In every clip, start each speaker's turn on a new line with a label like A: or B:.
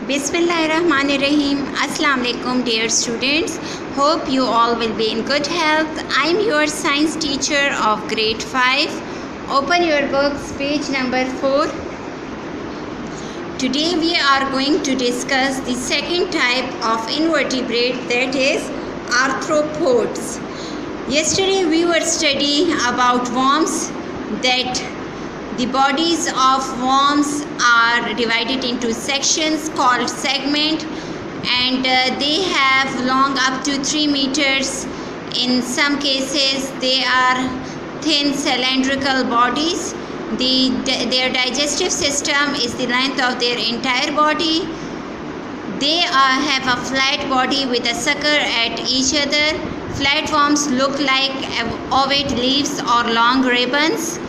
A: Bismillahirrahmanirrahim. Assalamu alaikum dear students. Hope you all will be in good health. I am your science teacher of grade 5. Open your books, page number 4. Today we are going to discuss the second type of invertebrate, that is arthropods. Yesterday we were studying about worms, that the bodies of worms are divided into sections called segment, and they have long up to 3 meters. In some cases they are thin cylindrical bodies. Their digestive system is the length of their entire body. They have a flat body with a sucker at each other. Flatworms look like ovate leaves or long ribbons.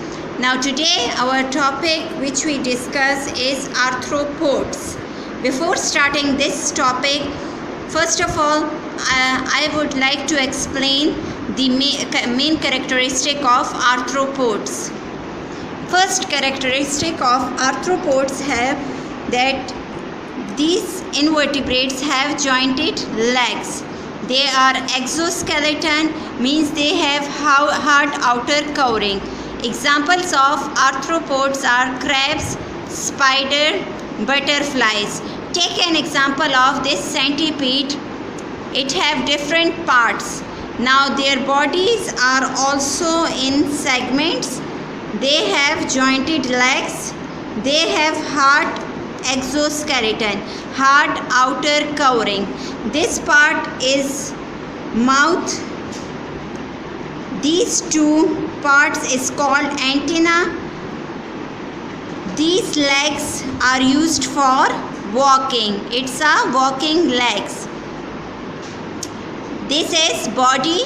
A: Now today our topic which we discuss is arthropods. Before starting this topic, first of all I would like to explain the main characteristic of arthropods. First characteristic of arthropods have that these invertebrates have jointed legs. They are exoskeleton, means they have hard outer covering. Examples of arthropods are crabs, spider, butterflies. Take an example of this centipede. It have different parts. Now their bodies are also in segments. They have jointed legs. They have hard exoskeleton, hard outer covering. This part is mouth. These two parts is called antenna. These legs are used for walking. It's a walking legs. This is body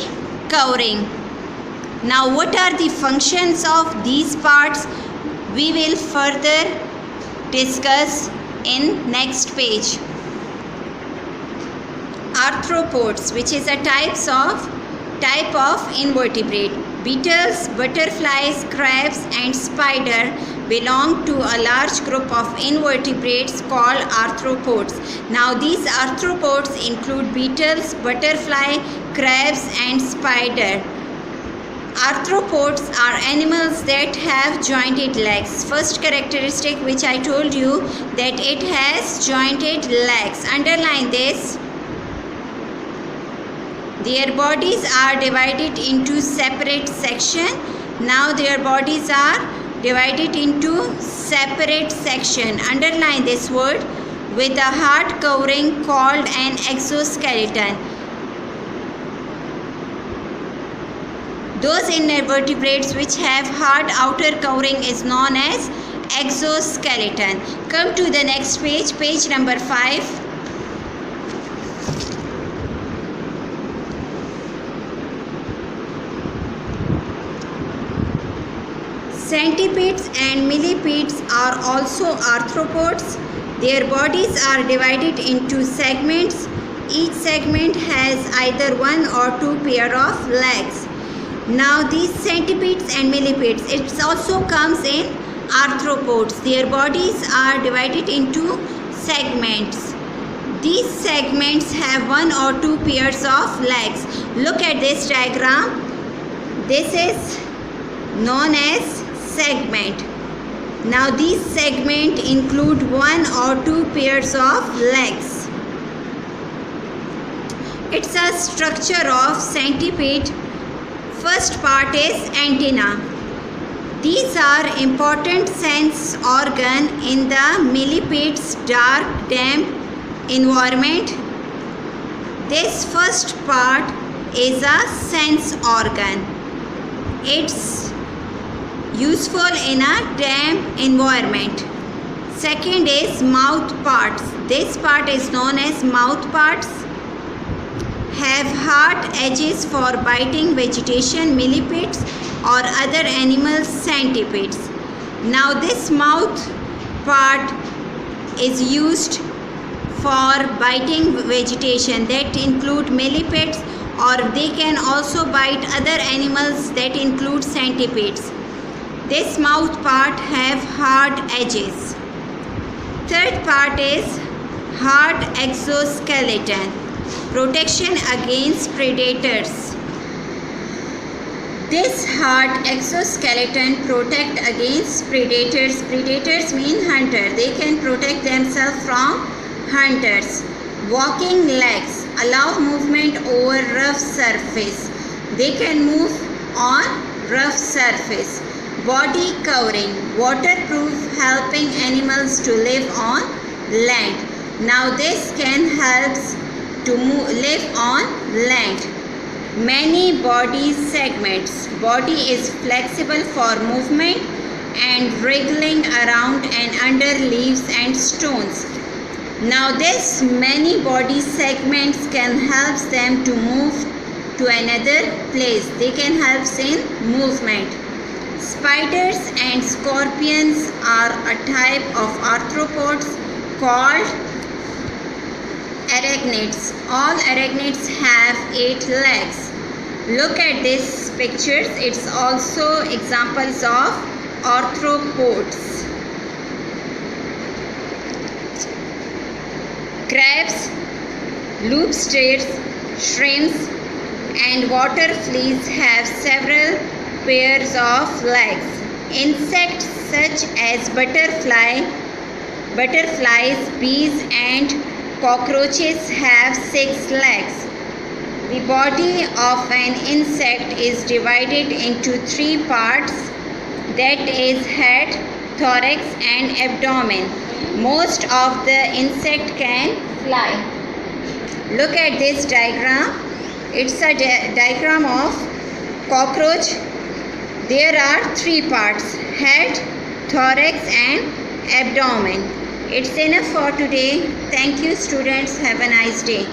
A: covering. Now what are the functions of these parts? We will further discuss in next page. Arthropods, which is a type of invertebrate. Beetles, butterflies, crabs and spider belong to a large group of invertebrates called arthropods. Now these arthropods include beetles, butterfly, crabs and spider. Arthropods are animals that have jointed legs. First characteristic which I told you, that it has jointed legs. Underline this. Their bodies are divided into separate sections. Now their bodies are divided into separate sections. Underline this word, with a hard covering called an exoskeleton. Those invertebrates which have hard outer covering is known as exoskeleton. Come to the next page, page number 5. Centipedes and millipedes are also arthropods. Their bodies are divided into segments. Each segment has either 1 or 2 pair of legs. Now these centipedes and millipedes, it also comes in arthropods. Their bodies are divided into segments. These segments have 1 or 2 pairs of legs. Look at this diagram. This is known as segment. Now these segments include 1 or 2 pairs of legs. It's a structure of centipede. First part is antenna. These are important sense organ in the millipede's dark, damp environment. This first part is a sense organ. It's useful in a damp environment. Second is mouth parts. This part is known as mouth parts. Have hard edges for biting vegetation, millipedes or other animals, centipedes. Now this mouth part is used for biting vegetation, that include millipedes, or they can also bite other animals, that include centipedes. This mouth part have hard edges. Third part is Hard exoskeleton. Protection against predators. This hard exoskeleton protect against predators. Predators mean hunter. They can protect themselves from hunters. Walking legs allow movement over rough surface. They can move on rough surface. Body covering, waterproof, helping animals to live on land. Now this can help to live on land. Many body segments. Body is flexible for movement and wriggling around and under leaves and stones. Now this many body segments can help them to move to another place. They can help in movement. Spiders and scorpions are a type of arthropods called arachnids. All arachnids have 8 legs. Look at these pictures. It's also examples of arthropods. Crabs, lobsters, shrimps, and water fleas have several pairs of legs. Insects such as butterflies, bees, and cockroaches have 6 legs. The body of an insect is divided into 3 parts, that is head, thorax, and abdomen. Most of the insect can fly. Look at this diagram. It's a diagram of cockroach. There are 3 parts: head, thorax, and abdomen. It's enough for today. Thank you, students. Have a nice day.